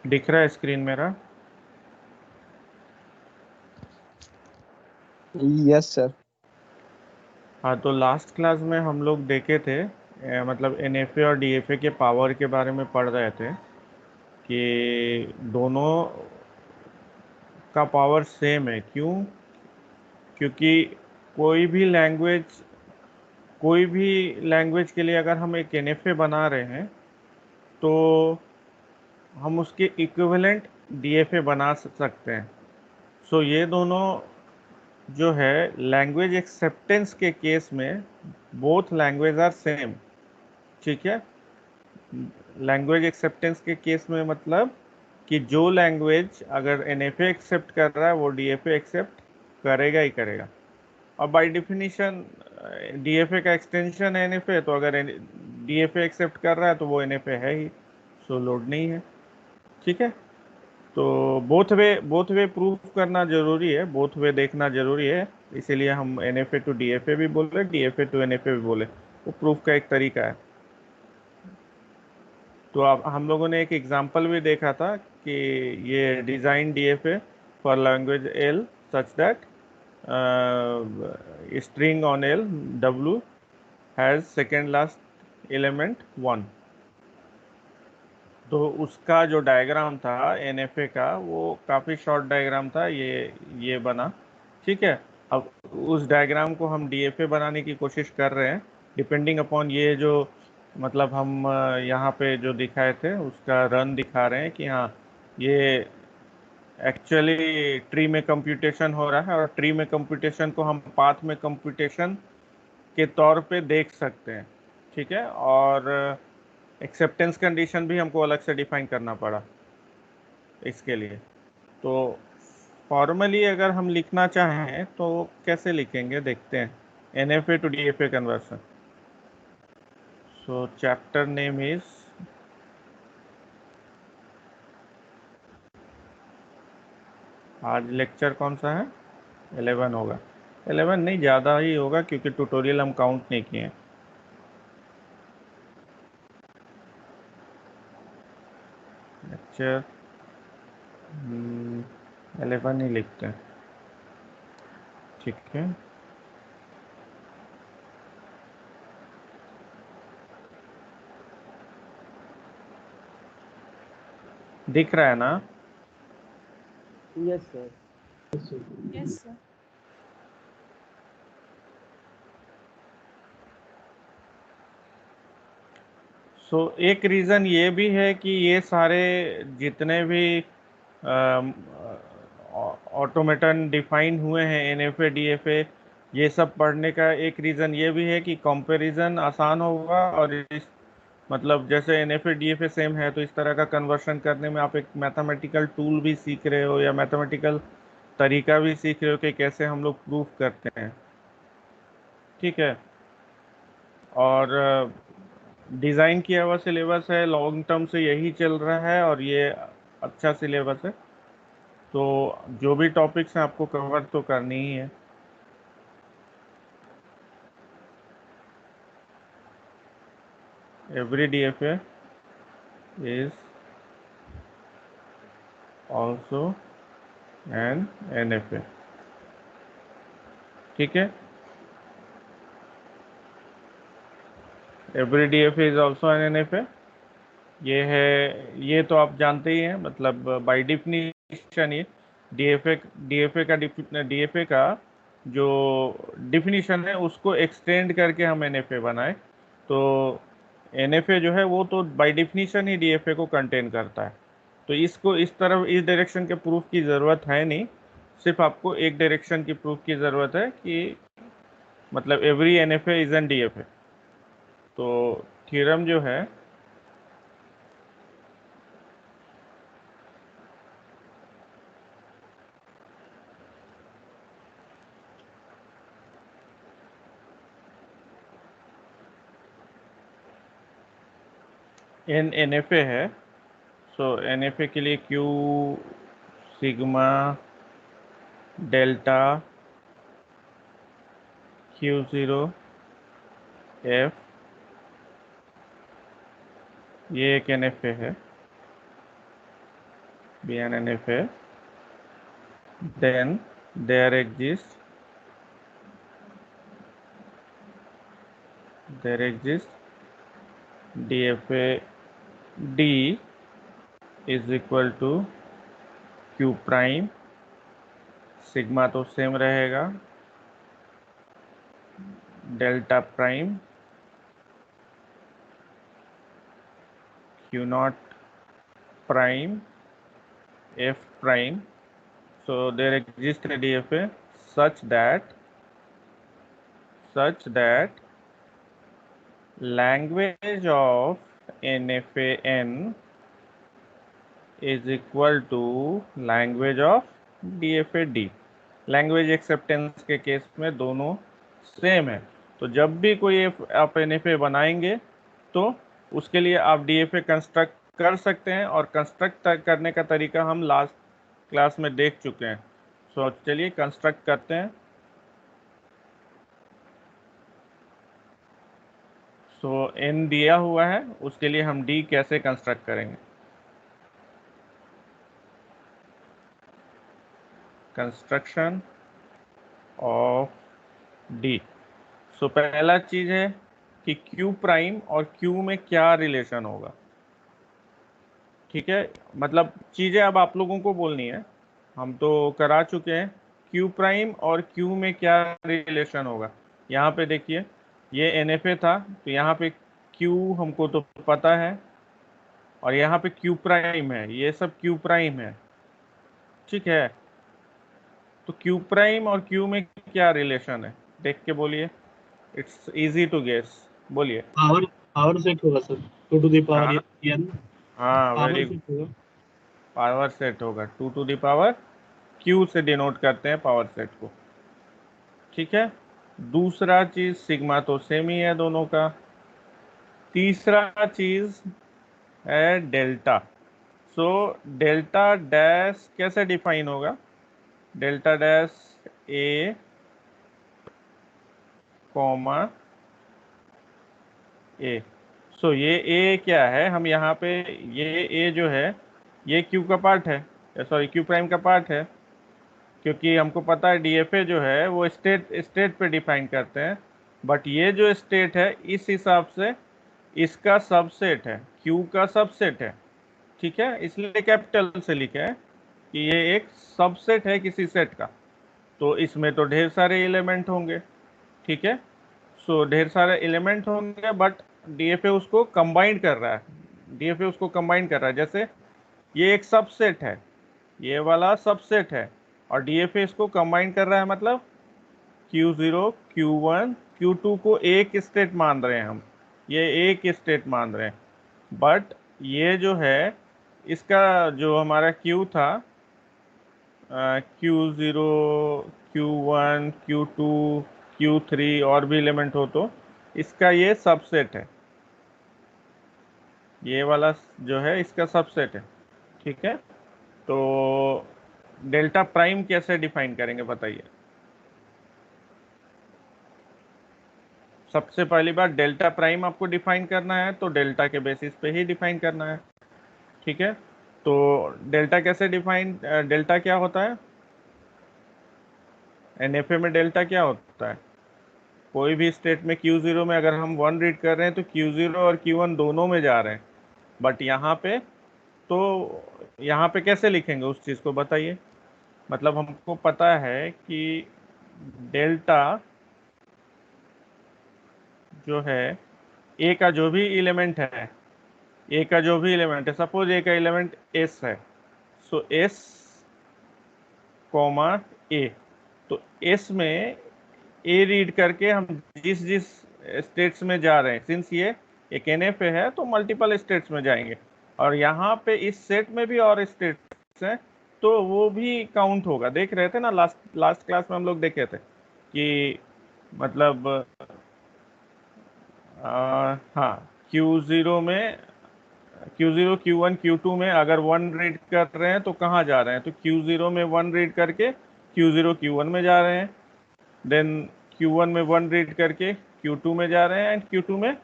दिख रहा है स्क्रीन मेरा? Yes sir. हाँ, तो लास्ट क्लास में हम लोग देखे थे, मतलब एनएफए और डीएफए के पावर के बारे में पढ़ रहे थे कि दोनों का पावर सेम है। क्यों? क्योंकि कोई भी लैंग्वेज कोई भी लैंग्वेज के लिए अगर हम एक एनएफए बना रहे हैं तो हम उसके इक्विवेलेंट डीएफए बना सकते हैं। सो ये दोनों जो है लैंग्वेज एक्सेप्टेंस के केस में बोथ लैंग्वेज आर सेम। ठीक है। लैंग्वेज एक्सेप्टेंस के केस में मतलब कि जो लैंग्वेज अगर एनएफए एक्सेप्ट कर रहा है वो डीएफए एक्सेप्ट करेगा ही करेगा। और बाय डिफिनीशन डीएफए का एक्सटेंशन है एनएफए, तो अगर डीएफए एक्सेप्ट कर रहा है तो वो एनएफए है ही, सो लोड नहीं है। ठीक है। तो बोथ वे प्रूफ करना जरूरी है, बोथ वे देखना जरूरी है। इसीलिए हम एनएफए टू डीएफए भी बोले, डीएफए टू एनएफए भी बोले। वो प्रूफ का एक तरीका है। तो अब हम लोगों ने एक एग्जांपल भी देखा था कि ये design DFA for language L such that string on L W has second last element 1। तो उसका जो डायग्राम था एनएफए का वो काफ़ी शॉर्ट डायग्राम था, ये बना। ठीक है। अब उस डायग्राम को हम डीएफए बनाने की कोशिश कर रहे हैं, डिपेंडिंग अपॉन ये जो मतलब हम यहाँ पे जो दिखाए थे उसका रन दिखा रहे हैं कि हाँ ये एक्चुअली ट्री में कंप्यूटेशन हो रहा है, और ट्री में कंप्यूटेशन को हम पाथ में कंप्यूटेशन के तौर पे देख सकते हैं। ठीक है। और एक्सेप्टेंस कंडीशन भी हमको अलग से डिफाइन करना पड़ा इसके लिए। तो फॉर्मली अगर हम लिखना चाहें तो कैसे लिखेंगे देखते हैं, NFA to DFA conversion. So chapter name is, आज लेक्चर कौन सा है? 11 होगा। 11 नहीं, ज़्यादा ही होगा क्योंकि ट्यूटोरियल हम काउंट नहीं किए हैं। लेक्चर 11 ही लिखते हैं। ठीक है। दिख रहा है ना? Yes sir. Yes sir. एक रीज़न ये भी है कि ये सारे जितने भी ऑटोमेटन डिफाइन हुए हैं एनएफए डीएफए, ये सब पढ़ने का एक रीज़न ये भी है कि कंपैरिजन आसान होगा। और इस मतलब जैसे एनएफए डीएफए सेम है तो इस तरह का कन्वर्शन करने में आप एक मैथमेटिकल टूल भी सीख रहे हो या मैथमेटिकल तरीका भी सीख रहे हो कि कैसे हम लोग प्रूफ करते हैं। ठीक है। और डिज़ाइन किया हुआ सिलेबस है, लॉन्ग टर्म से यही चल रहा है और ये अच्छा सिलेबस है। तो जो भी टॉपिक्स हैं आपको कवर तो करनी ही है। Every DFA is also an NFA. ठीक है। Every DFA is also an NFA, ये है, ये तो आप जानते ही हैं। मतलब बाय डिफिनीशन ये डीएफए डीएफए का जो डिफिनीशन है उसको एक्सटेंड करके हम एनएफए बनाए। तो एनएफए जो है वो तो बाय डिफिनीशन ही डीएफए को कंटेन करता है। तो इसको इस तरफ इस डायरेक्शन के प्रूफ की ज़रूरत है नहीं, सिर्फ आपको एक डायरेक्शन की प्रूफ की ज़रूरत है कि मतलब every NFA is an DFA. तो थ्योरम जो है एन एनएफए है। सो एनएफए के लिए Q sigma delta Q0 F, ये एक एनएफए है। be an NFA, then there exists DFA D is equal to Q prime, sigma तो सेम रहेगा, delta prime Q not prime F prime. So there exists a DFA such that language of NFAN is equal to language of DFAD. Language acceptance के case में दोनों same है, तो जब भी कोई आप NFA बनाएंगे तो उसके लिए आप DFA कंस्ट्रक्ट कर सकते हैं, और कंस्ट्रक्ट करने का तरीका हम लास्ट क्लास में देख चुके हैं। सो चलिए कंस्ट्रक्ट करते हैं। सो n दिया हुआ है, उसके लिए हम D कैसे कंस्ट्रक्ट करेंगे। Construction of D। सो पहला चीज है कि Q प्राइम और Q में क्या रिलेशन होगा। ठीक है, मतलब चीजें अब आप लोगों को बोलनी है, हम तो करा चुके हैं। Q प्राइम और Q में क्या रिलेशन होगा। यहाँ पे देखिए, ये NFA था, तो यहाँ पे Q हमको तो पता है, और यहाँ पे Q प्राइम है, ये सब Q प्राइम है। ठीक है, तो Q प्राइम और Q में क्या रिलेशन है, देख के बोलिए। इट्स इजी टू गेस, बोलिए। पावर पावर सेट होगा सर, 2 टू द पावर हाँ n हाँ, पावर वेरी, सेट होगा। पावर सेट होगा, 2 टू द पावर Q से डिनोट करते हैं पावर सेट को। ठीक है, दूसरा चीज सिग्मा तो सेम ही है दोनों का। तीसरा चीज है डेल्टा। सो डेल्टा डैश कैसे डिफाइन होगा। डेल्टा डैश ए कॉमा ए। सो ये ए क्या है, हम यहाँ पे ये ए जो है ये क्यू का पार्ट है, सॉरी क्यू प्राइम का पार्ट है, क्योंकि हमको पता है डीएफए जो है वो स्टेट पे डिफाइन करते हैं, बट ये जो स्टेट है इस हिसाब से इसका सबसेट है, क्यू का सबसेट है। ठीक है, इसलिए कैपिटल से लिखा है कि ये एक सबसेट है किसी सेट का, तो इसमें तो ढेर सारे एलिमेंट होंगे। ठीक है, सो ढेर सारे एलिमेंट होंगे, बट डीएफए उसको कंबाइन कर रहा है, डीएफए उसको कंबाइन कर रहा है। जैसे ये एक सबसेट है, ये वाला सबसेट है, और डीएफए इसको कंबाइन कर रहा है, मतलब Q0 Q1 Q2 को एक स्टेट मान रहे हैं हम, ये एक स्टेट मान रहे हैं। बट ये जो है इसका जो हमारा Q था, Q0 Q1 Q2 Q3 और भी एलिमेंट हो, तो इसका ये सबसेट है, ये वाला जो है इसका सबसेट है। ठीक है, तो डेल्टा प्राइम कैसे डिफाइन करेंगे बताइए। सबसे पहली बात, डेल्टा प्राइम आपको डिफाइन करना है तो डेल्टा के बेसिस पे ही डिफाइन करना है। ठीक है, तो डेल्टा कैसे डिफाइन, डेल्टा क्या होता है एनएफए में, डेल्टा क्या होता है। कोई भी स्टेट में Q0 में अगर हम 1 रीड कर रहे हैं तो Q0 और Q1 दोनों में जा रहे हैं, बट यहाँ पे तो यहाँ पे कैसे लिखेंगे उस चीज़ को बताइए। मतलब हमको पता है कि डेल्टा जो है ए का जो भी एलिमेंट है, ए का जो भी एलिमेंट है, सपोज ए का एलिमेंट एस है, सो एस कॉमा ए, तो एस में ए रीड करके हम जिस जिस स्टेट्स में जा रहे हैं, सिंस ये एक एनएफए है तो मल्टीपल स्टेट्स में जाएंगे, और यहाँ पे इस सेट में भी और स्टेट्स हैं, तो वो भी काउंट होगा। देख रहे थे ना, लास्ट लास्ट क्लास में हम लोग देखे थे कि मतलब हाँ, Q0 में Q0 Q1 Q2 में अगर 1 रीड कर रहे हैं तो कहाँ जा रहे हैं, तो Q0 में 1 रीड करके Q0 Q1 में जा रहे हैं, देन Q1 में 1 रीड करके Q2 में जा रहे हैं, एंड Q2 में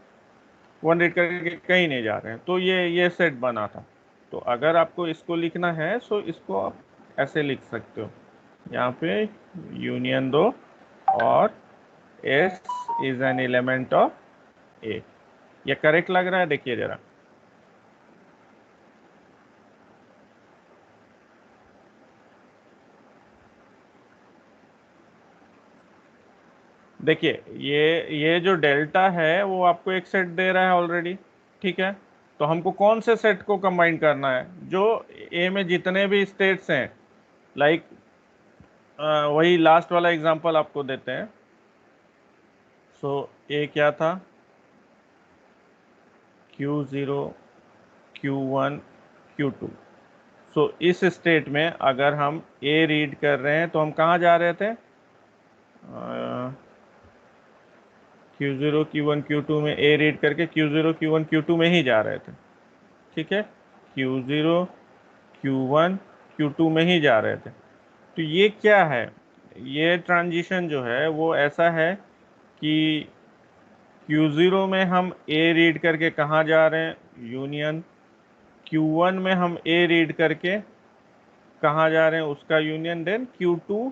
1 रीड करके कहीं नहीं जा रहे हैं। तो ये सेट बना था। तो अगर आपको इसको लिखना है तो इसको आप ऐसे लिख सकते हो, यहाँ पे यूनियन दो और S is an element of A. ये करेक्ट लग रहा है? देखिए जरा, देखिए ये जो डेल्टा है वो आपको एक सेट दे रहा है ऑलरेडी, ठीक है। तो हमको कौन से सेट को कंबाइन करना है? जो ए में जितने भी स्टेट्स हैं, लाइक वही लास्ट वाला एग्जांपल आपको देते हैं। सो ए क्या था? Q0, Q1, Q2। सो इस स्टेट में अगर हम ए रीड कर रहे हैं तो हम कहाँ जा रहे थे? Q0, Q1, Q2 में ए रीड करके Q0, Q1, Q2 में ही जा रहे थे, ठीक है। Q0, Q1, Q2 में ही जा रहे थे। तो ये क्या है? ये ट्रांजिशन जो है वो ऐसा है कि Q0 में हम ए रीड करके कहाँ जा रहे हैं? यूनियन। Q1 में हम ए रीड करके कहाँ जा रहे हैं? उसका यूनियन। देन Q2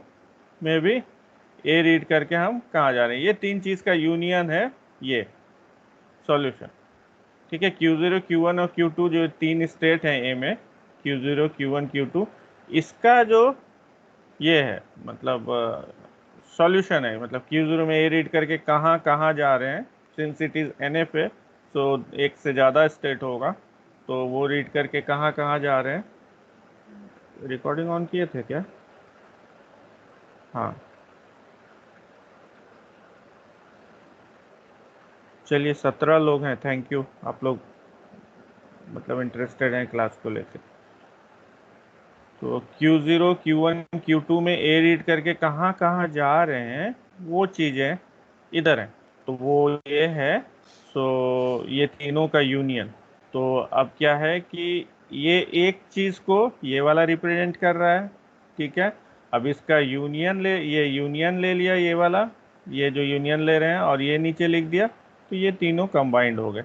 में भी ए रीड करके हम कहाँ जा रहे हैं? ये तीन चीज़ का यूनियन है ये सॉल्यूशन, ठीक है। Q0, Q1 और Q2 जो तीन स्टेट हैं ए में, Q0, Q1, Q2, इसका जो ये है मतलब सॉल्यूशन है, मतलब Q0 में ए रीड करके कहाँ कहाँ जा रहे हैं। सिंस इट इज NF है, तो एक से ज़्यादा स्टेट होगा, तो वो रीड करके कहाँ कहाँ जा रहे हैं। रिकॉर्डिंग ऑन किए थे क्या? हाँ, चलिए 17 लोग हैं, थैंक यू, आप लोग मतलब इंटरेस्टेड हैं क्लास को लेकर। तो Q0, Q1, Q2 में ए रीड करके कहाँ कहाँ जा रहे हैं वो चीज़ें इधर हैं। तो वो ये है, सो ये तीनों का यूनियन। तो अब क्या है कि ये एक चीज़ को ये वाला रिप्रेजेंट कर रहा है, ठीक है। अब इसका यूनियन ले, ये यूनियन ले लिया ये वाला, ये जो यूनियन ले रहे हैं और ये नीचे लिख दिया, तो ये तीनों कंबाइंड हो गए।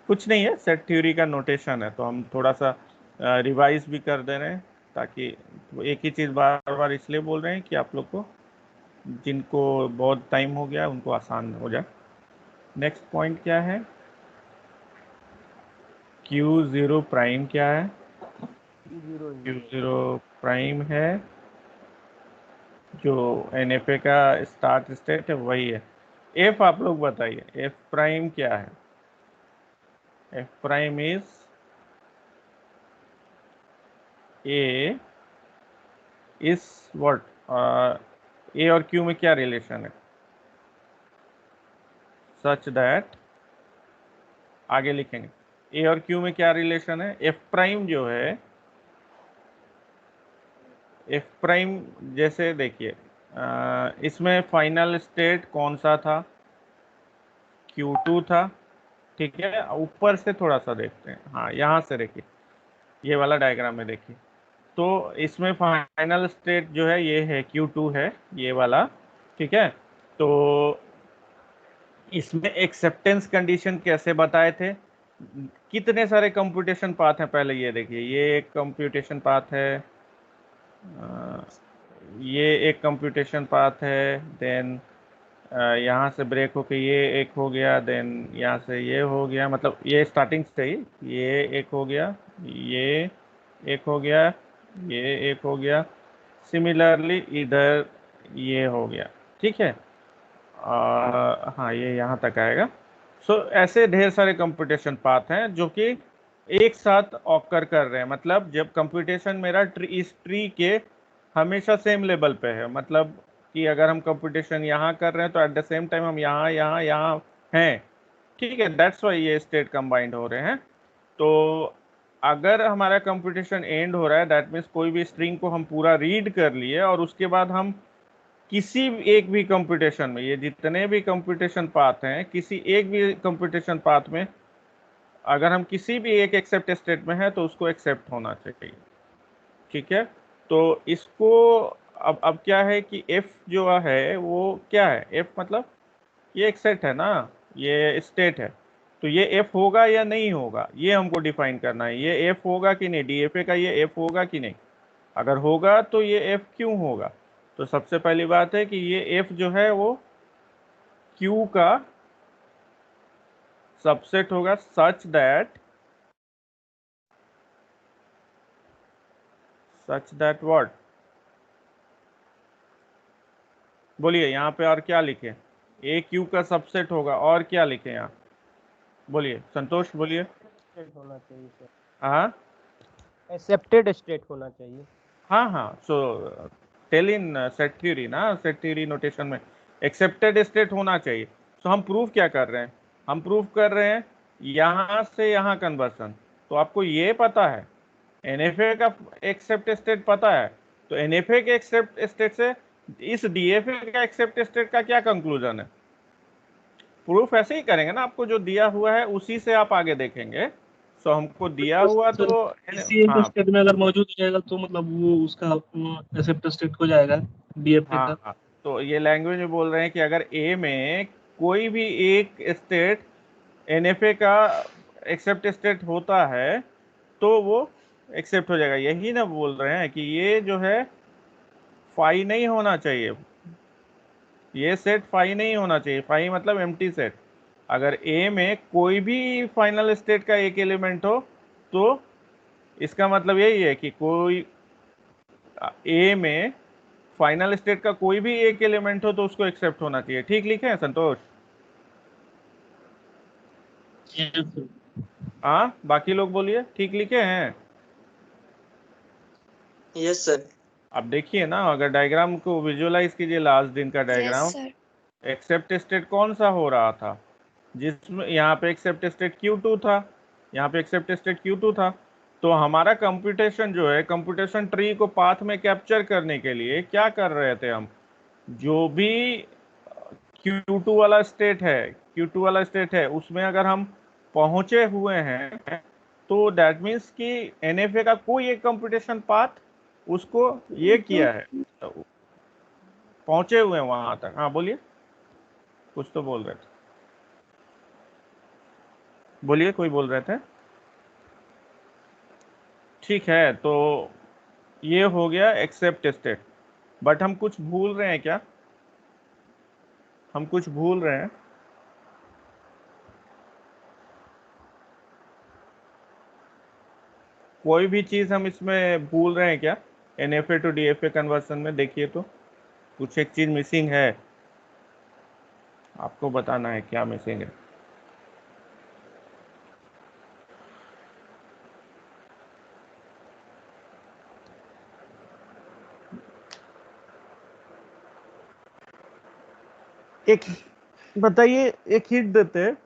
कुछ नहीं है, सेट थ्योरी का नोटेशन है, तो हम थोड़ा सा रिवाइज भी कर दे रहे हैं, ताकि वो एक ही चीज़ बार बार इसलिए बोल रहे हैं कि आप लोग को, जिनको बहुत टाइम हो गया उनको आसान हो जाए। नेक्स्ट पॉइंट क्या है? Q0 प्राइम क्या है? Q0 प्राइम है जो NFA का स्टार्ट स्टेट है, वही है। F आप लोग बताइए, F प्राइम क्या है? F prime is A is what? A और Q में क्या रिलेशन है? सच दैट, आगे लिखेंगे, ए और क्यू में क्या रिलेशन है? एफ प्राइम जो है, एफ प्राइम जैसे देखिए, इसमें फाइनल स्टेट कौन सा था? Q2 था, ठीक है। ऊपर से थोड़ा सा देखते हैं, हाँ यहाँ से देखिए, ये वाला डायग्राम में देखिए। तो इसमें फाइनल स्टेट जो है ये है, Q2 है ये वाला, ठीक है। तो इसमें एक्सेप्टेंस कंडीशन कैसे बताए थे? कितने सारे कंप्यूटेशन पाथ हैं पहले ये देखिए, ये एक कंप्यूटेशन पाथ है, अ, ये एक कंप्यूटेशन पाथ है, देन यहाँ से ब्रेक होके ये एक हो गया, देन यहाँ से ये हो गया, मतलब ये स्टार्टिंग से ही ये एक हो गया, ये एक हो गया, ये एक हो गया, सिमिलरली इधर ये हो गया, ठीक है। हाँ ये यहाँ तक आएगा। सो ऐसे ढेर सारे कंप्यूटेशन पाथ हैं जो कि एक साथ ऑकर कर रहे हैं, मतलब जब कंप्यूटेशन मेरा इस ट्री के हमेशा सेम लेवल पे है, मतलब कि अगर हम कंप्यूटेशन यहाँ कर रहे हैं तो एट द सेम टाइम हम यहाँ यहाँ यहाँ हैं, ठीक है। दैट्स वाई ये स्टेट कंबाइंड हो रहे हैं। तो अगर हमारा कंप्यूटेशन एंड हो रहा है, दैट मीन्स कोई भी स्ट्रिंग को हम पूरा रीड कर लिए और उसके बाद हम किसी भी एक भी कंप्यूटेशन में, ये जितने भी कंप्यूटेशन पाथ हैं, किसी एक भी कंप्यूटेशन पाथ में अगर हम किसी भी एक एक्सेप्ट स्टेट में हैं तो उसको एक्सेप्ट होना चाहिए, ठीक है। तो इसको अब क्या है कि F जो है वो क्या है? F मतलब ये एक सेट है ना, ये स्टेट है। तो ये एफ होगा या नहीं होगा, ये हमको डिफाइन करना है। ये एफ होगा कि नहीं, डीएफए का ये एफ होगा कि नहीं। अगर होगा तो ये एफ क्यों होगा। तो सबसे पहली बात है कि ये एफ जो है वो क्यू का सबसेट होगा सच दैट व्हाट, बोलिए यहाँ पे और क्या लिखे। ए क्यू का सबसेट होगा, और क्या लिखे यहाँ, बोलिए संतोष बोलिए। स्टेट होना चाहिए सर, हाँ एक्सेप्टेड स्टेट होना चाहिए। हाँ हाँ, so tell in set theory ना, सेट थ्योरी नोटेशन में एक्सेप्टेड स्टेट होना चाहिए। सो हम प्रूफ क्या कर रहे हैं, हम प्रूफ कर रहे हैं यहाँ से यहाँ कन्वर्सन। तो आपको ये पता है एनएफए का एक्सेप्ट स्टेट पता है, तो एनएफए के एक्सेप्ट स्टेट से इस डीएफए का एक्सेप्ट स्टेट का क्या कंक्लूजन है। प्रूफ ऐसे ही करेंगे ना, आपको जो दिया हुआ है उसी से आप आगे देखेंगे। सो हमको दिया हुआ सर तो किसी एक हाँ स्टेट में अगर मौजूद हो जाएगा तो मतलब वो उसका एक्सेप्ट स्टेट हो जाएगा डीएफए हाँ का। हाँ, तो ये लैंग्वेज में बोल रहे हैं कि अगर ए में कोई भी एक स्टेट एनएफए का एक्सेप्ट स्टेट होता है तो वो एक्सेप्ट हो जाएगा। यही ना बोल रहे हैं कि ये जो है फाई नहीं होना चाहिए, ये सेट फाई नहीं होना चाहिए। फाई मतलब एम्प्टी सेट। अगर ए में कोई भी फाइनल स्टेट का एक एलिमेंट हो तो इसका मतलब यही है कि कोई ए में फाइनल स्टेट का कोई भी एक एलिमेंट हो तो उसको एक्सेप्ट होना चाहिए। ठीक लिखे हैं संतोष। Yes sir. हाँ बाकी लोग बोलिए ठीक लिखे हैं। Yes sir. अब देखिए ना, अगर डायग्राम को विजुअलाइज कीजिए, लास्ट दिन का yes diagram, sir. Accept state कौन सा हो रहा था, जिसमें यहाँ पे एक्सेप्ट स्टेट Q2 था, यहाँ पे एक्सेप्ट स्टेट Q2 था। तो हमारा कंप्यूटेशन जो है, कंप्यूटेशन ट्री को पाथ में कैप्चर करने के लिए क्या कर रहे थे हम, जो भी Q2 वाला स्टेट है, Q2 वाला स्टेट है उसमें अगर हम पहुंचे हुए हैं तो दैट मीन्स कि एनएफए का कोई एक कंप्यूटेशन पाथ उसको ये किया है, पहुंचे हुए हैं वहां तक। हाँ बोलिए, कुछ तो बोल रहे थे, बोलिए कोई बोल रहे थे। ठीक है, तो ये हो गया एक्सेप्ट स्टेट। बट हम कुछ भूल रहे हैं क्या, हम कुछ भूल रहे हैं। कोई भी चीज हम इसमें भूल रहे हैं क्या, एनएफए टू डीएफए कन्वर्सन में देखिए तो कुछ एक चीज मिसिंग है, आपको बताना है क्या मिसिंग है। एक बताइए, एक हिट देते हैं।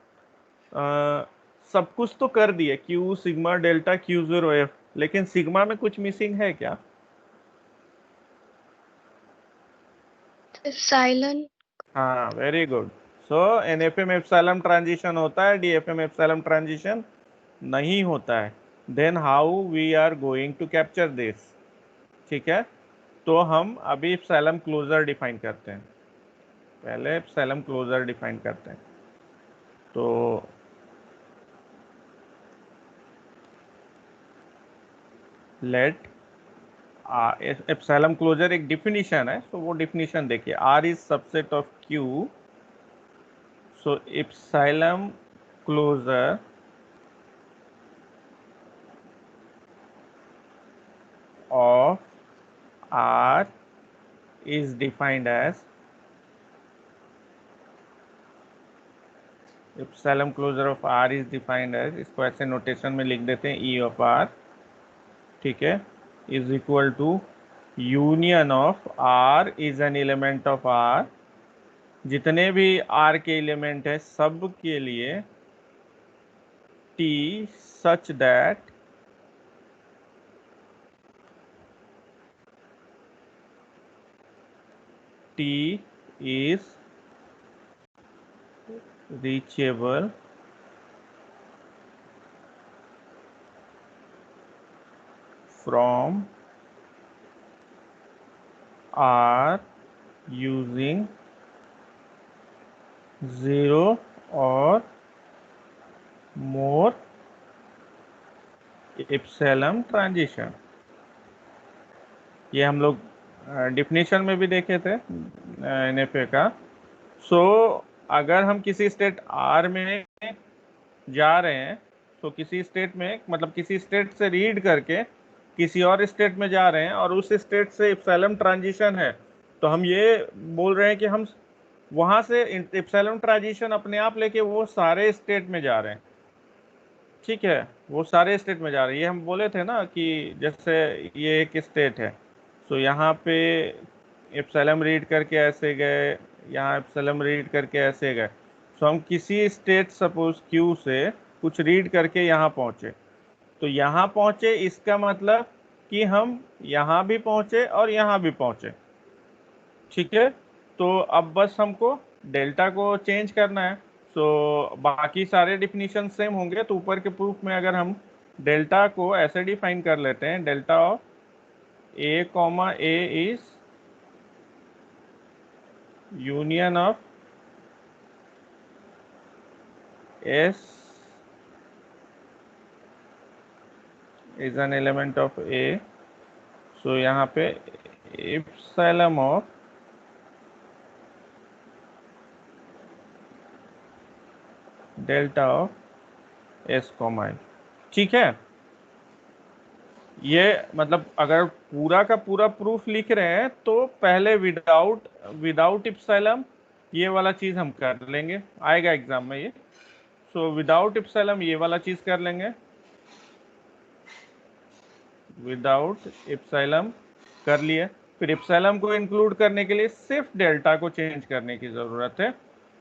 सब कुछ तो कर दिए, क्यू सिग्मा डेल्टा Q0F, लेकिन सिग्मा में कुछ मिसिंग है क्या। एप्सिलॉन। हाँ वेरी गुड। सो एनएफए में एप्सिलॉन ट्रांजिशन होता है, डीएफए में एप्सिलॉन ट्रांजिशन नहीं होता है। Then how we are going to capture this. ठीक है, तो हम अभी एप्सिलॉन क्लोजर डिफाइन करते हैं, पहले एप्सिलॉन क्लोजर डिफाइन करते हैं। तो लेट एप्सिलॉन क्लोजर एक डिफिनीशन है, तो वो डिफिनीशन देखिए, R is subset of Q. So epsilon closure of R is defined as epsilon closure of R is defined as, इसको ऐसे नोटेशन में लिख देते हैं, E of R, ठीक है, is equal to union of R is an element of R, जितने भी R के एलिमेंट है सब के लिए T such that T is reachable from R using 0 और मोर इप्सिलॉन ट्रांजिशन। ये हम लोग डिफिनीशन में भी देखे थे एनएफए का। सो अगर हम किसी स्टेट आर में जा रहे हैं, तो किसी स्टेट में मतलब किसी स्टेट से रीड करके किसी और स्टेट में जा रहे हैं और उस स्टेट से इप्सिलॉन ट्रांजिशन है, तो हम ये बोल रहे हैं कि हम वहां से इप्सिलॉन ट्रांजिशन अपने आप लेके वो सारे स्टेट में जा रहे हैं। ठीक है, वो सारे स्टेट में जा रहे हैं। ये हम बोले थे ना कि जैसे ये एक स्टेट है, तो यहाँ पे एप्सिलॉन रीड करके ऐसे गए, यहाँ एप्सिलॉन रीड करके ऐसे गए। तो हम किसी स्टेट सपोज क्यू से कुछ रीड करके यहाँ पहुँचे, तो यहाँ पहुँचे इसका मतलब कि हम यहाँ भी पहुँचे और यहाँ भी पहुँचे। ठीक है, तो अब बस हमको डेल्टा को चेंज करना है। सो बाकी सारे डिफिनीशन सेम होंगे। तो ऊपर के प्रूफ में अगर हम डेल्टा को ऐसे डिफाइन कर लेते हैं, delta of A comma A is union of S is an element of A. So यहाँ पे epsilon of delta of S comma A. ठीक है, ये मतलब अगर पूरा का पूरा प्रूफ लिख रहे हैं तो पहले विदाउट इप्सिलॉन ये वाला चीज हम कर लेंगे, आएगा एग्जाम में ये। सो विदाउट इप्सिलॉन ये वाला चीज कर लेंगे, विदाउट इप्सिलॉन कर लिए। फिर इप्सिलॉन को इंक्लूड करने के लिए सिर्फ डेल्टा को चेंज करने की जरूरत है।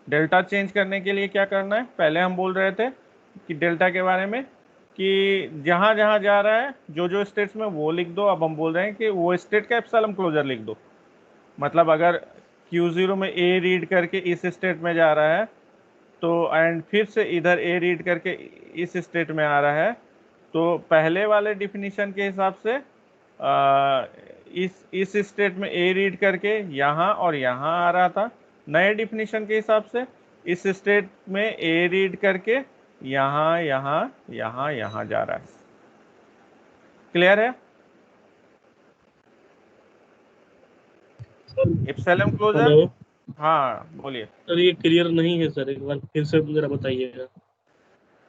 डेल्टा चेंज करने के लिए क्या करना है, पहले हम बोल रहे थे कि डेल्टा के बारे में कि जहां जहां जा रहा है जो जो स्टेट्स में वो लिख दो। अब हम बोल रहे हैं कि वो स्टेट का एप्सिलॉन क्लोजर लिख दो। मतलब अगर Q0 में A रीड करके इस स्टेट में जा रहा है, तो एंड फिर से इधर A रीड करके इस स्टेट में आ रहा है, तो पहले वाले डिफिनीशन के हिसाब से इस स्टेट में A रीड करके यहाँ और यहाँ आ रहा था। नए डिफिनीशन के हिसाब से इस स्टेट में A रीड करके यहाँ यहाँ यहाँ यहाँ जा रहा है। क्लियर है? Epsilon closure. हेलो हाँ बोलिए। सर, ये क्लियर नहीं है सर, एक बार फिर से जरा बताइएगा।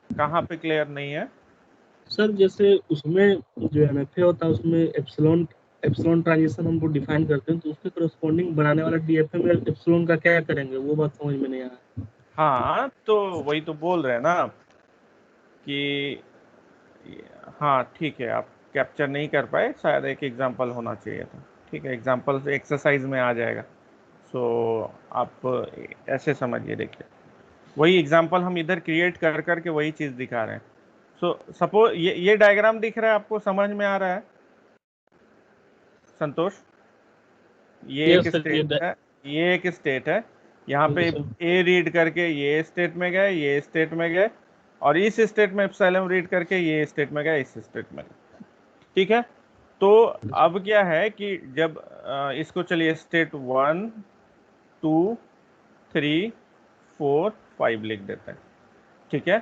कहाँ पे क्लियर नहीं है? सर जैसे उसमें जो एनएफए होता है उसमें एप्सिलॉन एप्सिलॉन ट्रांजिशन हमको डिफाइन करते हैं, तो उसके करस्पॉन्डिंग बनाने वाला डीएफए में एप्सिलॉन का क्या करेंगे, वो बात समझ में नहीं आ रहा। हाँ तो वही तो बोल रहे हैं ना कि हाँ ठीक है, आप कैप्चर नहीं कर पाए, शायद एक एग्जांपल होना चाहिए था। ठीक है, एग्जांपल से एक्सरसाइज में आ जाएगा। सो आप ऐसे समझिए, देखिए वही एग्जांपल हम इधर क्रिएट कर करके वही चीज़ दिखा रहे हैं। सो सपोज ये डायग्राम दिख रहा है आपको, समझ में आ रहा है संतोष? ये एक यस सर, स्टेट है, ये एक स्टेट है। यहाँ पे ए रीड करके ये स्टेट में गए, ये स्टेट में गए, और इस स्टेट में एप्सिलॉन रीड करके ये स्टेट में गए, इस स्टेट में गए। ठीक है, तो अब क्या है कि जब इसको चलिए स्टेट 1 2 3 4 5 लिख देते हैं। ठीक है,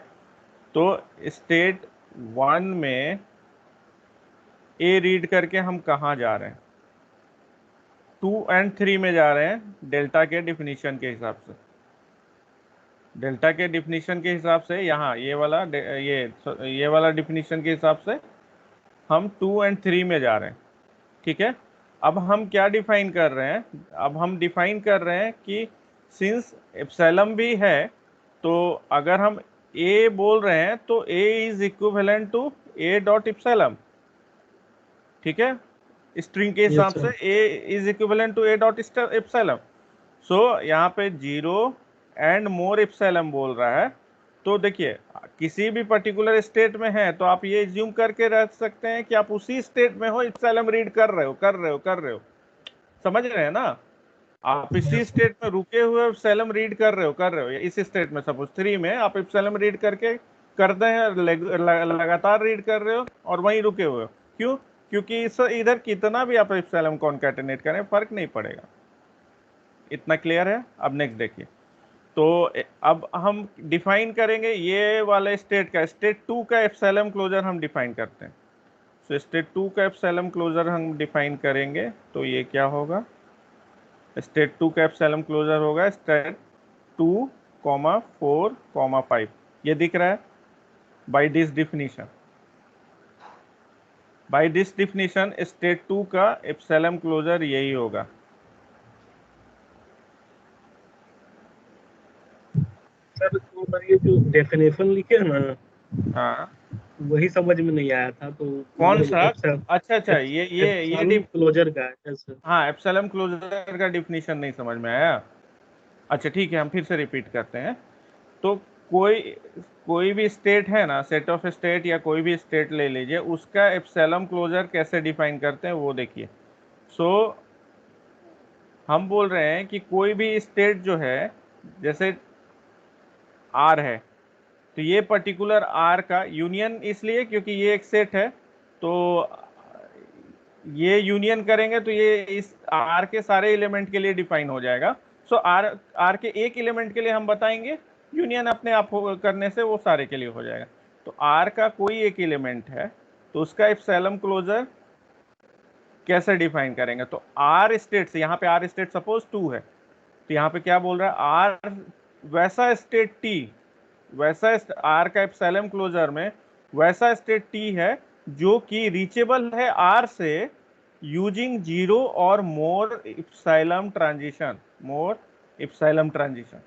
तो स्टेट 1 में ए रीड करके हम कहाँ जा रहे हैं? 2 और 3 में जा रहे हैं डेल्टा के डिफिनीशन के हिसाब से। डेल्टा के डिफिनीशन के हिसाब से यहाँ ये वाला डिफिनीशन के हिसाब से हम 2 और 3 में जा रहे हैं। ठीक है, अब हम क्या डिफाइन कर रहे हैं? अब हम डिफाइन कर रहे हैं कि सिंस एप्सिलॉन भी है, तो अगर हम ए बोल रहे हैं तो A is equivalent to A dot epsilon. ठीक है, स्ट्रिंग के हिसाब से A is equivalent to A dot epsilon. So यहाँ पे 0 एंड मोर एप्सिलॉन बोल रहा है। तो देखिए किसी भी पर्टिकुलर स्टेट में है तो आप ये एज्यूम करके रख सकते हैं कि आप उसी स्टेट में हो, एप्सिलॉन रीड कर रहे हो। समझ रहे हैं ना? आप इसी स्टेट में रुके हुए एप्सिलॉन रीड कर रहे हो। इस स्टेट में सपोज 3 में आप एप्सिलॉन रीड करके करते हैं, लगातार रीड कर रहे हो और वहीं रुके हुए हो। क्यों? क्योंकि इधर कितना भी आप एप्सिलॉन कॉन्कैटिनेट करें फर्क नहीं पड़ेगा। इतना क्लियर है? अब नेक्स्ट देखिए, तो अब हम डिफाइन करेंगे ये वाला स्टेट का, स्टेट 2 का एप्सिलॉन क्लोजर हम डिफाइन करते हैं। तो स्टेट 2 का एप्सिलॉन क्लोजर हम डिफाइन करेंगे, तो ये क्या होगा, स्टेट 2 का एप्सिलॉन क्लोजर होगा स्टेट 2, 4, 5। ये दिख रहा है by this definition. By this definition state 2 का एप्सिलॉन क्लोजर यही होगा। सर तो सर ये जो डेफिनेशन लिखे हैं ना, हाँ, वही समझ में नहीं आया था, तो कौन मतलब सा? अच्छा अच्छा, एप्सिलॉन क्लोजर का है सर। हाँ, एप्सिलॉन क्लोजर का डिफिनीशन नहीं समझ में आया। अच्छा ठीक है, हम फिर से रिपीट करते हैं। तो कोई कोई भी स्टेट है ना, सेट ऑफ स्टेट या कोई भी स्टेट ले लीजिए, उसका एप्सिलॉन क्लोजर कैसे डिफाइन करते हैं वो देखिए। सो हम बोल रहे हैं कि कोई भी स्टेट जो है, जैसे आर है, तो ये पर्टिकुलर आर का यूनियन, इसलिए क्योंकि ये एक सेट है, तो ये यूनियन करेंगे तो ये इस आर के सारे एलिमेंट के लिए डिफाइन हो जाएगा। सो आर आर के एक एलिमेंट के लिए हम बताएंगे, यूनियन अपने आप करने से वो सारे के लिए हो जाएगा। तो आर का कोई एक एलिमेंट है, तो उसका एप्सिलॉन क्लोजर कैसे डिफाइन करेंगे? तो आर स्टेट से, यहाँ पे आर स्टेट सपोज 2 है, तो यहाँ पे क्या बोल रहा है, आर वैसा स्टेट टी, वैसा आर का एप्सिलॉन क्लोजर में वैसा स्टेट टी है जो कि रीचेबल है आर से यूजिंग 0 और more epsilon transition, more epsilon transition.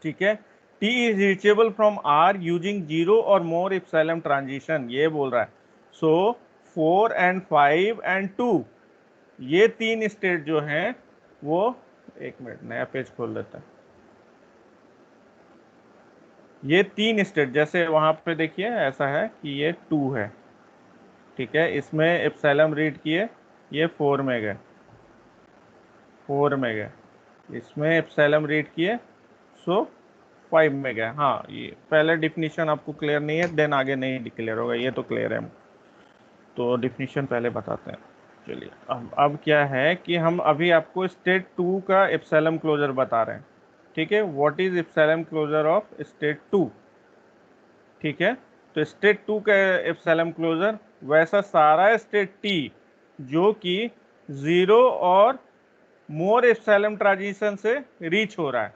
ठीक है, T is reachable from R using 0 और मोर एप्सिलॉन ट्रांजिशन, ये बोल रहा है। सो 4 एंड 5 एंड 2, ये तीन स्टेट जो हैं वो, एक मिनट नया पेज खोल देता है। ये तीन स्टेट, जैसे वहां पे देखिए ऐसा है कि ये 2 है, ठीक है, इसमें एप्सिलॉन रीड किए, ये 4 में गए, 4 में गए, इसमें एप्सिलॉन रीड किए, सो 5 में गए। हाँ, ये पहले डिफिनीशन आपको क्लियर नहीं है, देन आगे नहीं क्लियर होगा, ये तो क्लियर है, तो डिफिनीशन पहले बताते हैं। चलिए, अब क्या है कि हम अभी आपको स्टेट 2 का एप्सिलॉन क्लोजर बता रहे हैं। ठीक है, what is epsilon closure of state 2? ठीक है, तो स्टेट 2 का एप्सिलॉन क्लोजर वैसा सारा स्टेट टी जो कि 0 और मोर एप्सिलॉन ट्रांजिशन से रीच हो रहा है।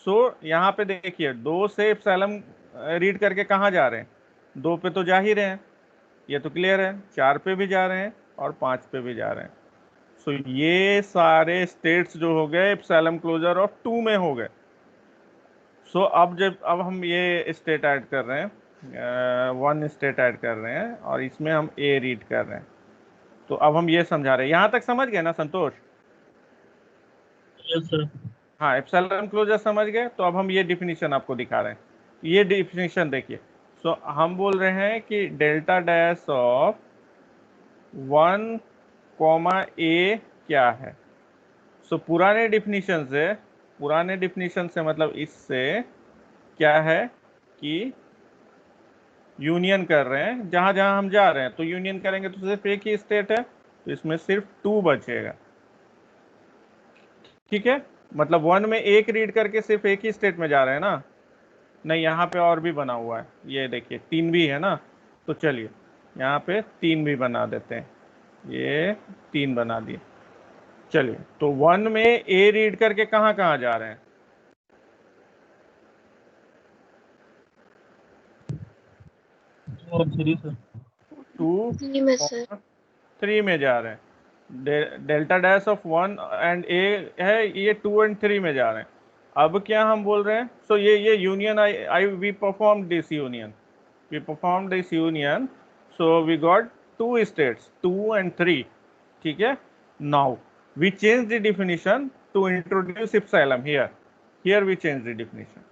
सो यहाँ पे देखिए, 2 से एप्सिलॉन रीड करके कहाँ जा रहे हैं? 2 पे तो जा ही रहे हैं, ये तो क्लियर है, 4 पे भी जा रहे हैं और 5 पे भी जा रहे हैं। सो ये सारे स्टेट्स जो हो गए एप्सिलॉन क्लोजर ऑफ 2 में हो गए। सो अब हम ये स्टेट ऐड कर रहे हैं, 1 स्टेट ऐड कर रहे हैं और इसमें हम ए रीड कर रहे हैं। तो अब हम ये समझा रहे हैं, यहाँ तक समझ गए ना संतोष? Yes sir. हाँ, एप्सिलॉन क्लोजर समझ गए, तो अब हम ये डिफिनीशन आपको दिखा रहे हैं। ये डिफिनीशन देखिए। सो हम बोल रहे हैं कि डेल्टा डैश ऑफ 1 कॉमा ए क्या है? सो पुराने डिफिनीशन से मतलब इससे क्या है कि यूनियन कर रहे हैं, जहां जहां हम जा रहे हैं तो यूनियन करेंगे तो सिर्फ एक ही स्टेट है, तो इसमें सिर्फ 2 बचेगा। ठीक है, मतलब 1 में एक रीड करके सिर्फ एक ही स्टेट में जा रहे हैं ना, नहीं यहाँ पे और भी बना हुआ है, ये देखिए 3 भी है ना, तो चलिए यहाँ पे 3 भी बना देते हैं, ये 3 बना दिए। चलिए, तो 1 में ए रीड करके कहाँ कहाँ जा रहे हैं? 2 और 3 सर। 2 जी मैं सर 3 में जा रहे हैं। डेल्टा डैश ऑफ 1 एंड ए है, ये 2 एंड 3 में जा रहे हैं। अब क्या हम बोल रहे हैं? सो ये union, I we perform this union, so we got 2 states, 2 and 3। ठीक है, now we change the definition to introduce epsilon here we change the definition.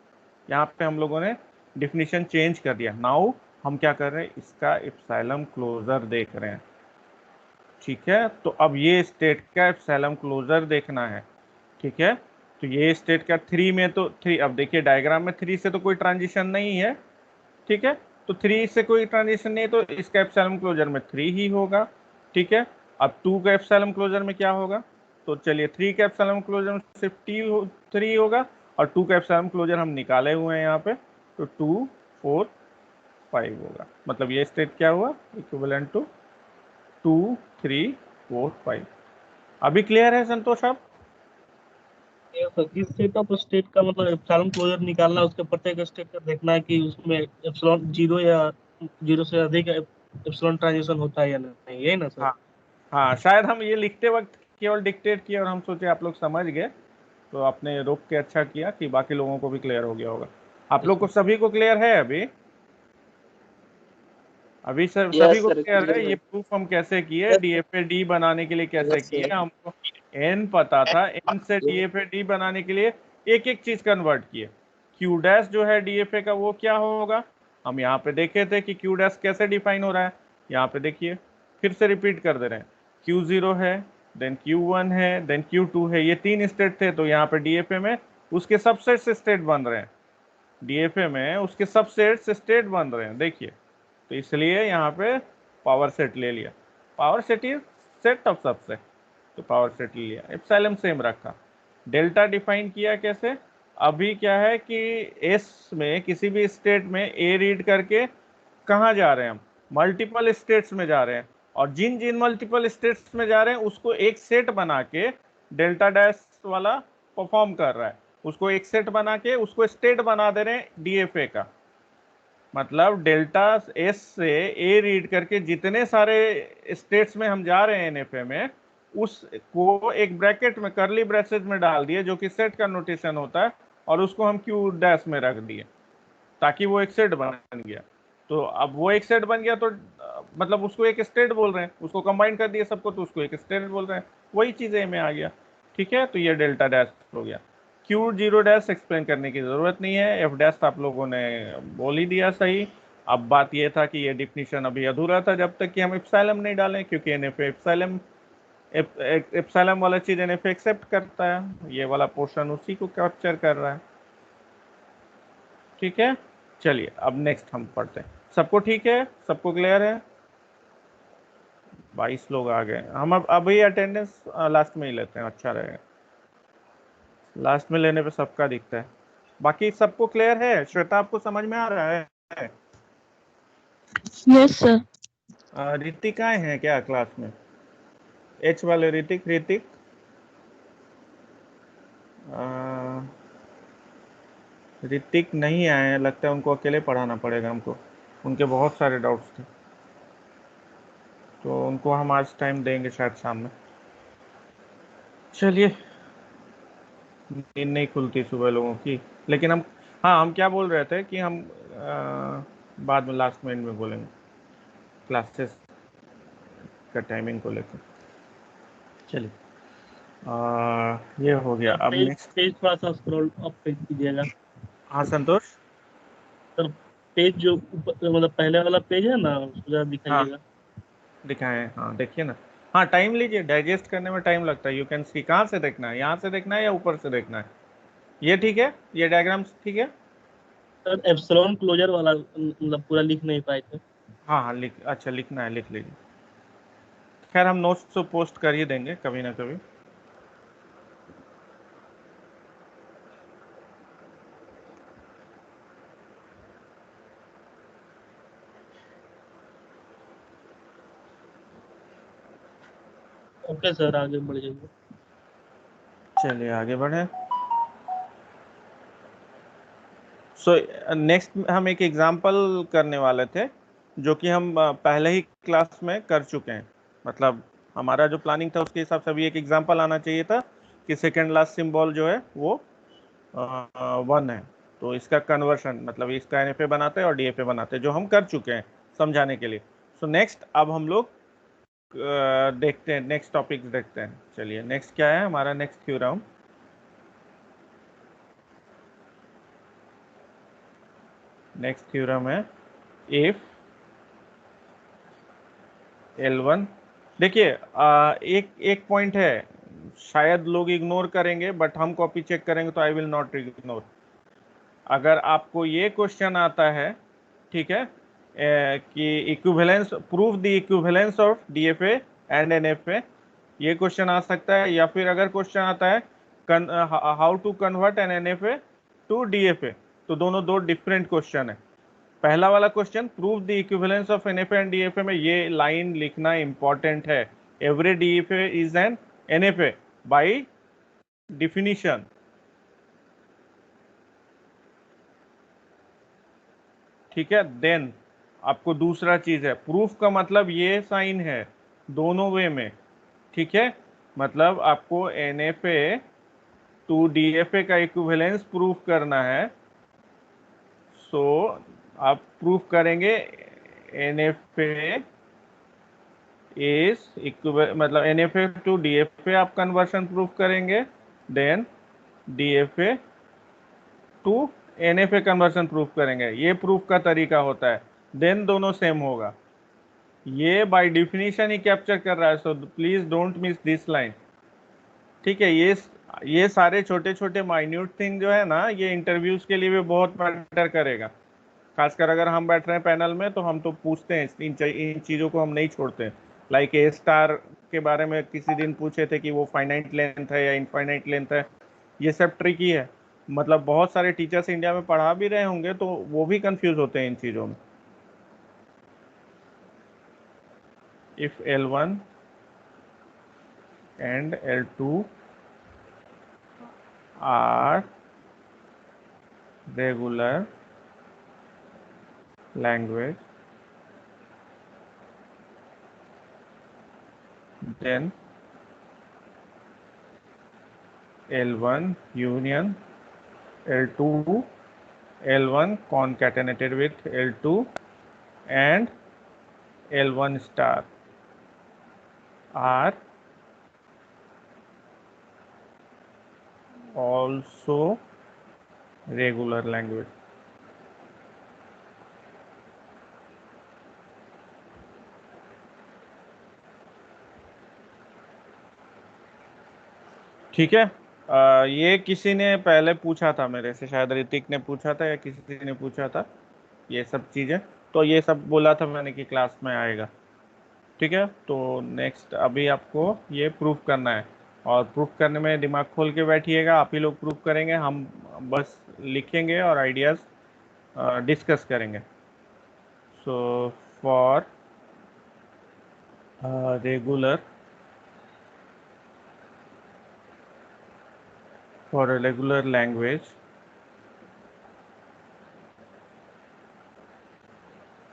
यहाँ पे हम लोगों ने डिफिनीशन चेंज कर दिया। नाउ हम क्या कर रहे हैं, इसका एप्सिलॉन क्लोजर देख रहे हैं। ठीक है, तो अब ये स्टेट का एप्सिलॉन क्लोजर देखना है। ठीक है, तो ये स्टेट का 3 में, तो 3, अब देखिए डायग्राम में 3 से तो कोई ट्रांजिशन नहीं है। ठीक है, तो 3 से कोई ट्रांजिशन नहीं है, तो इसका एप्सिलॉन क्लोजर में 3 ही होगा। ठीक है, अब 2 का एप्सिलॉन क्लोजर में क्या होगा? तो चलिए 3 का एप्सिलॉन क्लोजर में सिर्फ 3 होगा, और 2 का एप्सिलॉन क्लोजर हम निकाले हुए हैं यहाँ पे, तो 2 4 5 होगा। मतलब ये स्टेट क्या हुआ, इक्विवेलेंट टू 2 3 4 5। अभी क्लियर है संतोष आप? ये सर, इस सेट ऑफ स्टेट का मतलब एप्सिलॉन क्लोजर निकालना, उसके प्रत्येक स्टेट का देखना है कि उसमें एप्सिलॉन जीरो या जीरो से अधिक एप्सिलॉन ट्रांजिशन होता है या नहीं, यही ना सर? हाँ हाँ, शायद हम ये लिखते वक्त केवल डिक्टेट किया और हम सोचे आप लोग समझ गए, तो आपने रोक के अच्छा किया कि बाकी लोगों को भी क्लियर हो गया होगा। आप लोग को सभी को क्लियर है अभी? अभी सर सभी यस को सर, क्लियर है? क्लियर ये है। प्रूफ हम कैसे किए, डीएफए डी बनाने के लिए कैसे यस किए? सर। हमको एन पता था, एन से डीएफए डी बनाने के लिए एक एक चीज कन्वर्ट किए। क्यू डैश जो है डीएफए का वो क्या होगा, हम यहाँ पे देखे थे कि क्यू डैश कैसे डिफाइन हो रहा है। यहाँ पे देखिए, फिर से रिपीट कर दे रहे हैं। Q0 है, देन Q1 है, देन Q2 है, ये 3 स्टेट थे। तो यहाँ पे डीएफए में उसके सबसेट से स्टेट बन रहे हैं, डीएफए में उसके सबसेट से स्टेट बन रहे हैं, देखिए। तो इसलिए यहाँ पे पावर सेट ले लिया, power set is set of subset, तो पावर सेट ले लिया, एप्सिलॉन सेम रखा। डेल्टा डिफाइन किया कैसे, अभी क्या है कि एस में किसी भी स्टेट में ए रीड करके कहाँ जा रहे हैं हम, मल्टीपल स्टेट्स में जा रहे हैं, और जिन जिन मल्टीपल स्टेट्स में जा रहे हैं उसको एक सेट बना के डेल्टा डैश वाला परफॉर्म कर रहा है, उसको एक सेट बना के उसको स्टेट बना दे रहे हैं डीएफए का। मतलब डेल्टा एस से ए रीड करके जितने सारे स्टेट्स में हम जा रहे हैं एनएफए में, उसको एक ब्रैकेट में करली ब्रेसेस में डाल दिए जो कि सेट का नोटेशन होता है, और उसको हम क्यू डैश में रख दिए ताकि वो एक सेट बन गया। तो अब वो एक सेट बन गया तो मतलब उसको एक स्टेट बोल रहे हैं, उसको कंबाइन कर दिए सबको तो उसको एक स्टेट बोल रहे हैं, वही चीज ए में आ गया। ठीक है, तो ये डेल्टा डैश हो गया। क्यू जीरो डैश एक्सप्लेन करने की जरूरत नहीं है, एफ डैश आप लोगों ने बोल ही दिया सही। अब बात ये था कि ये डिफिनीशन अभी अधूरा था जब तक कि हम एप्सिलॉन नहीं डालें, क्योंकि एनएफए एप्सिलॉन वाला चीज एनएफए एक्सेप्ट करता है, ये वाला पोर्शन उसी को कैप्चर कर रहा है। ठीक है, चलिए अब नेक्स्ट हम पढ़ते हैं। सबको ठीक है, सबको क्लियर है? 22 लोग आ गए। हम अब अभी अटेंडेंस लास्ट में ही लेते हैं, अच्छा रहेगा, लास्ट में लेने पे सबका दिखता है। बाकी सबको क्लियर है? श्वेता आपको समझ में आ रहा है? Yes sir. ऋतिक आए हैं क्या क्लास में? एच वाले ऋतिक, ऋतिक नहीं आए हैं, लगता है उनको अकेले पढ़ाना पड़ेगा हमको, उनके बहुत सारे डाउट्स थे, तो उनको हम आज टाइम देंगे शायद शाम में। चलिए, नींद नहीं खुलती सुबह लोगों की, लेकिन हम, हाँ हम क्या बोल रहे थे कि हम बाद में लास्ट मिनट में बोलेंगे क्लासेस का टाइमिंग को लेकर। चलिए, ये हो गया। अब पेज नेक्स्ट, पेज थोड़ा सा स्क्रॉल अप पेज कीजिएगा हाँ संतोष। सर। पेज जो ऊपर मतलब पहले वाला पेज है ना, उसको जरा हाँ दिखाइएगा। दिखाएं, हाँ देखिए ना, हाँ टाइम लीजिए, डाइजेस्ट करने में टाइम लगता है। यू कैन सी, कहाँ से देखना है, यहाँ से देखना है या ऊपर से देखना है? ये ठीक है, ये डायग्राम्स ठीक है? सर एप्सिलॉन क्लोजर वाला मतलब पूरा लिख नहीं पाए थे। हाँ हाँ लिख, अच्छा लिखना है, लिख लीजिए। खैर हम नोट्स तो पोस्ट कर ही देंगे कभी ना कभी। ओके सर, आगे बढ़ जाइए। चलिए आगे बढ़े। सो नेक्स्ट हम एक एग्जांपल करने वाले थे, जो कि हम पहले ही क्लास में कर चुके हैं। मतलब हमारा जो प्लानिंग था उसके हिसाब से अभी एक एग्जांपल आना चाहिए था कि सेकेंड लास्ट सिंबल जो है वो 1 है, तो इसका कन्वर्शन मतलब इसका एनएफए बनाते हैं और डीएफए बनाते हैं, जो हम कर चुके हैं समझाने के लिए। सो नेक्स्ट अब हम लोग देखते हैं, नेक्स्ट टॉपिक देखते हैं। चलिए नेक्स्ट क्या है हमारा, नेक्स्ट थ्योरम, नेक्स्ट थ्योरम है इफ L1। देखिए एक एक पॉइंट है, शायद लोग इग्नोर करेंगे बट हम कॉपी चेक करेंगे तो आई विल नॉट इग्नोर। अगर आपको ये क्वेश्चन आता है, ठीक है, कि equivalence, proof the equivalence of DFA and NFA, ये क्वेश्चन आ सकता है। या फिर अगर क्वेश्चन आता है how to convert an NFA to DFA. तो दोनों दो डिफरेंट क्वेश्चन है। पहला वाला question prove the equivalence of NFA and DFA में ये लाइन लिखना इंपॉर्टेंट है। Every DFA is an NFA by definition. ठीक है। देन आपको दूसरा चीज है, प्रूफ का मतलब ये साइन है दोनों वे में। ठीक है, मतलब आपको एनएफए टू डीएफए का इक्विवेलेंस प्रूफ करना है। सो आप प्रूफ करेंगे एनएफए इज इक्विवेलेंट, मतलब एनएफए टू डीएफए आप कन्वर्शन प्रूफ करेंगे। Then DFA to NFA conversion proof करेंगे। ये प्रूफ का तरीका होता है। देन दोनों सेम होगा। ये बाय डिफिनीशन ही कैप्चर कर रहा है, so please don't miss this line. ठीक है, ये सारे छोटे छोटे माइन्यूट थिंग जो है ना, ये इंटरव्यूज के लिए भी बहुत मैटर करेगा। खासकर अगर हम बैठ रहे हैं पैनल में तो हम तो पूछते हैं, इन चीज़ों को हम नहीं छोड़ते। लाइक ए स्टार के बारे में किसी दिन पूछे थे कि वो फाइनाइट लेंथ है या इनफाइनाइट लेंथ है। ये सब ट्रिकी है, मतलब बहुत सारे टीचर्स इंडिया में पढ़ा भी रहे होंगे तो वो भी कंफ्यूज होते हैं इन चीज़ों में। If L1 and L2 are regular language, then L1 union L2, L1 concatenated with L2 and L1 star are also regular language. ठीक है। ये किसी ने पहले पूछा था मेरे से, शायद ऋतिक ने पूछा था या किसी ने पूछा था ये सब चीज़ें। तो ये सब बोला था मैंने कि क्लास में आएगा। ठीक है, तो नेक्स्ट अभी आपको ये प्रूफ करना है, और प्रूफ करने में दिमाग खोल के बैठिएगा। आप ही लोग प्रूफ करेंगे, हम बस लिखेंगे और आइडियाज़ डिस्कस करेंगे। So for regular for a regular language,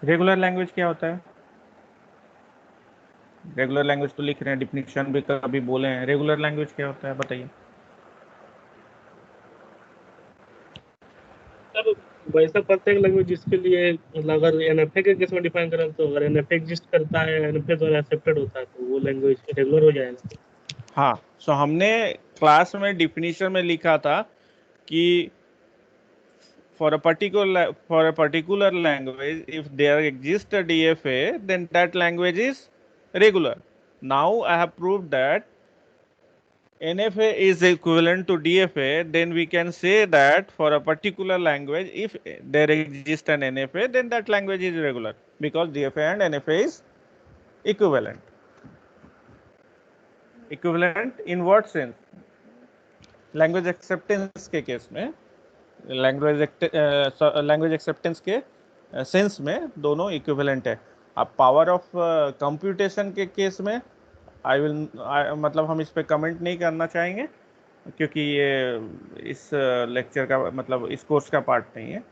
regular language क्या होता है? रेगुलर लैंग्वेज तो लिख रहे हैं, डिफिनीशन भी कभी बोले हैं। रेगुलर लैंग्वेज क्या होता है बताइए। सर वैसा प्रत्येक लैंग्वेज जिसके लिए, मतलब अगर एनएफए के केस में डिफाइन करें तो अगर एनएफए एग्जिस्ट करता है, एनएफए द्वारा एक्सेप्टेड होता है, तो वो लैंग्वेज रेगुलर हो जाएगा। हाँ, सो हमने क्लास में डिफिनीशन में लिखा था कि for a particular language, if there exists a DFA, then that language is regular. Now I have proved that NFA is equivalent to DFA, then we can say that for a particular language, if there exists an NFA, then that language is regular, because DFA and NFA is equivalent. Equivalent in what sense? Language acceptance के case में, language acceptance के sense में दोनों equivalent है। अब power of computation के case में मतलब हम इस पे कमेंट नहीं करना चाहेंगे, क्योंकि ये इस लेक्चर का मतलब इस कोर्स का पार्ट नहीं है।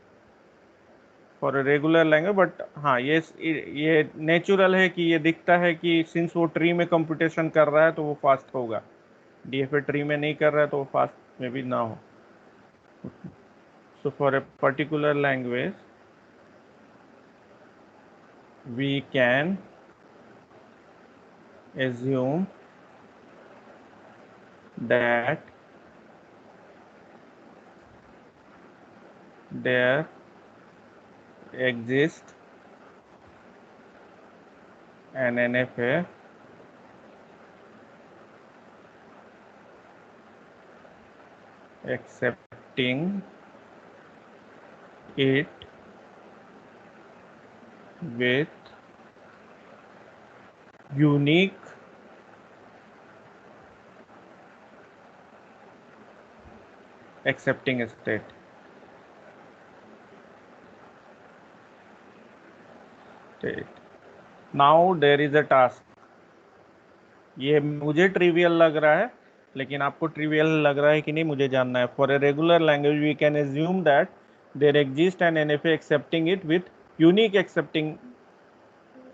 फॉर रेगुलर लैंग्वेज, बट हाँ ये नेचुरल है कि ये दिखता है कि सिंस वो ट्री में कंप्यूटेशन कर रहा है तो वो फास्ट होगा, डीएफए ट्री में नहीं कर रहा है तो वो फास्ट में भी ना हो। So for a particular language, we can assume that there exists an NFA accepting it with unique accepting state. State. Now there is a task. ये मुझे ट्रिवियल लग रहा है, लेकिन आपको ट्रिवियल लग रहा है कि नहीं मुझे जानना है। For a regular language we can assume that there exist an NFA accepting it with unique accepting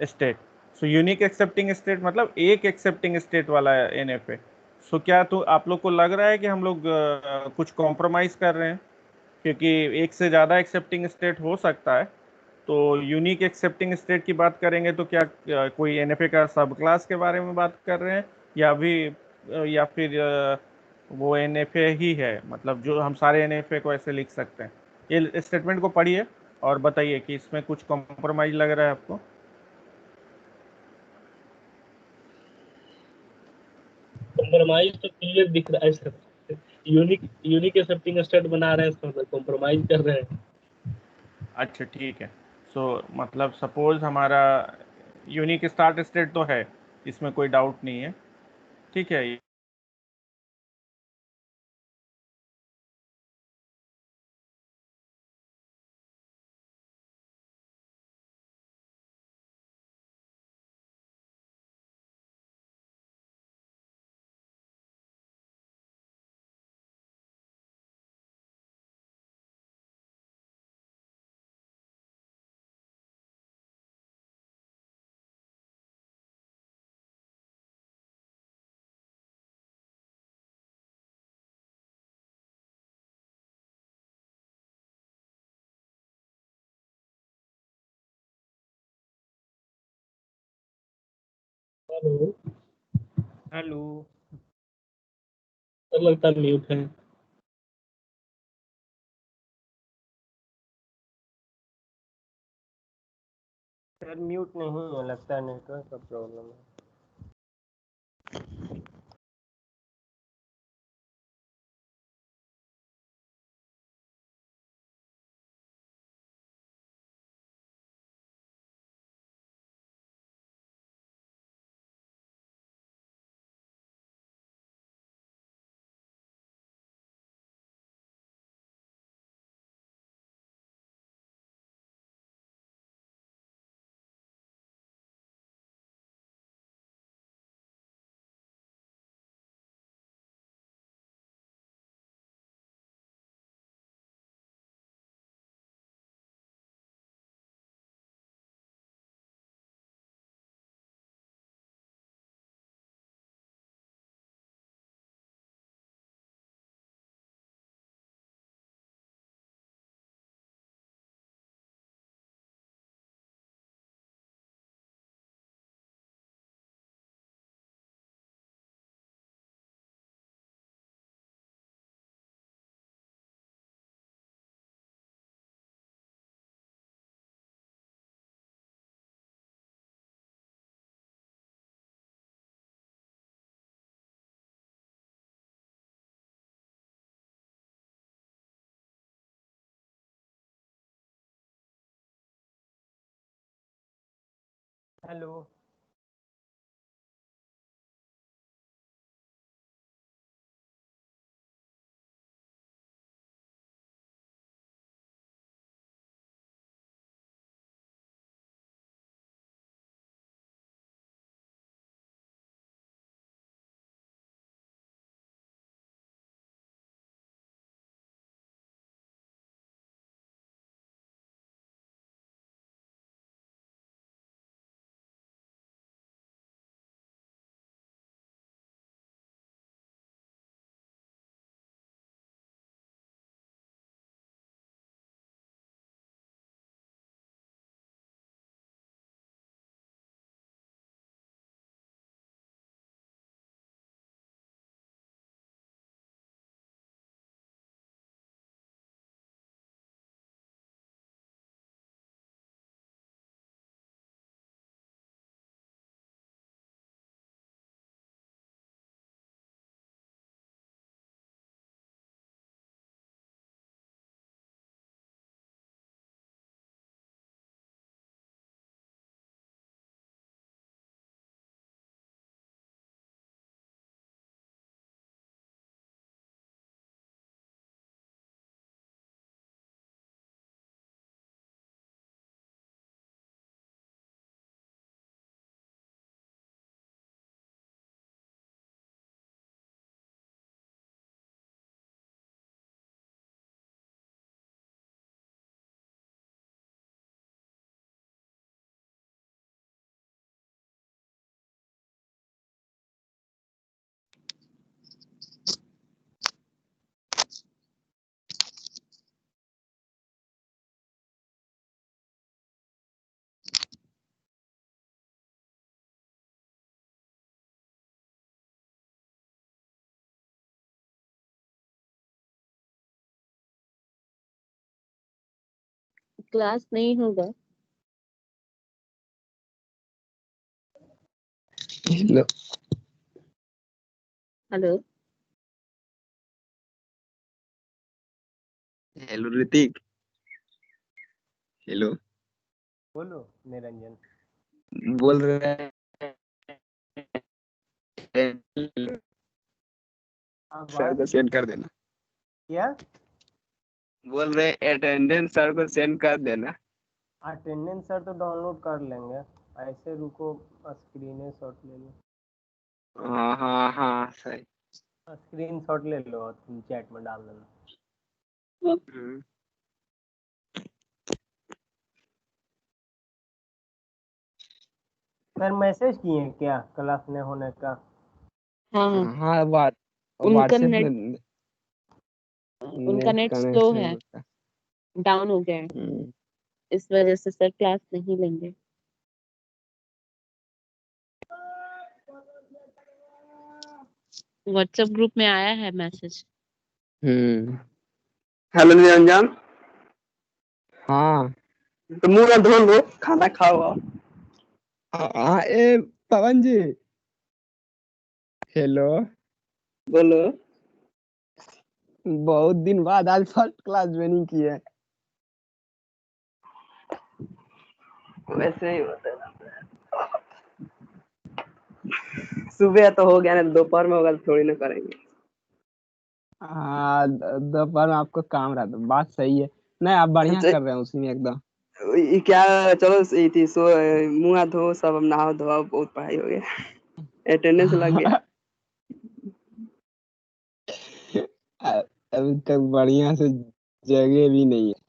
state. So unique accepting state मतलब एक एक्सेप्टिंग स्टेट वाला एनएफए। सो क्या तो आप लोग को लग रहा है कि हम लोग कुछ कॉम्प्रोमाइज कर रहे हैं? क्योंकि एक से ज़्यादा एक्सेप्टिंग स्टेट हो सकता है। तो यूनिक एक्सेप्टिंग स्टेट की बात करेंगे तो क्या कोई एनएफए का सब क्लास के बारे में बात कर रहे हैं, या फिर वो एनएफए ही है, मतलब जो हम सारे एनएफए को ऐसे लिख सकते हैं? ये स्टेटमेंट को पढ़िए और बताइए कि इसमें कुछ कॉम्प्रोमाइज लग रहा है आपको। कॉम्प्रोमाइज तो क्लियर दिख रहा है sir. Unique unique accepting state बना रहे हैं, इसका मतलब कॉम्प्रोमाइज कर रहे हैं। अच्छा ठीक है। सो मतलब सपोज हमारा यूनिक स्टार्ट स्टेट तो है, इसमें कोई डाउट नहीं है। ठीक है। Hello hello. सर, लगता है म्यूट है। सर म्यूट नहीं है, लगता है नेटवर्क का प्रॉब्लम है। हेलो। क्लास नहीं होगा। Hello hello. Hello Hrithik. Hello बोलो निरंजन। बोल रहे हैं सर आवाज को सेंड कर देना। क्या? बोल रहे अटेंडेंस सर को सेंड कर देना। अटेंडेंस सर तो डाउनलोड कर लेंगे। ऐसे रुको, स्क्रीन शॉट ले लो। हाँ हाँ हाँ सही। स्क्रीन शॉट ले लो और तुम चैट में डाल देना। हम्म, सर मैसेज किए क्या क्लास में होने का? हाँ, हाँ उनका व्हाट्सएप में उनका नेट नेट कनेक्ट स्लो नहीं है, होता। डाउन हो गया है। हम्म, इस वजह से सर क्लास नहीं लेंगे। व्हाट्सएप ग्रुप में आया है मैसेज। हेलो निरंजन। हाँ तो मुंह ना धो लो, खाना खाओ आप। हाँ ए पवन जी। हेलो बोलो। बहुत दिन बाद आज फर्स्ट क्लास ज्वाइनिंग की है। वैसे ही होता है। सुबह तो हो गया ना, दोपहर में होगा तो थोड़ी ना करेंगे। हाँ दोपहर में आपको काम रहता, बात सही है। नहीं आप बढ़िया कर रहे हैं उसी में एकदम। क्या चलो ये थी सो मुंह हाथ धो, सब अब नहाओ धोओ, बहुत पढ़ाई हो गया, अटेंडेंस लग गया। अभी तक बढ़िया से जगह भी नहीं है।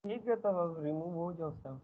ठीक है, तो रिमूव हो जाओ सब।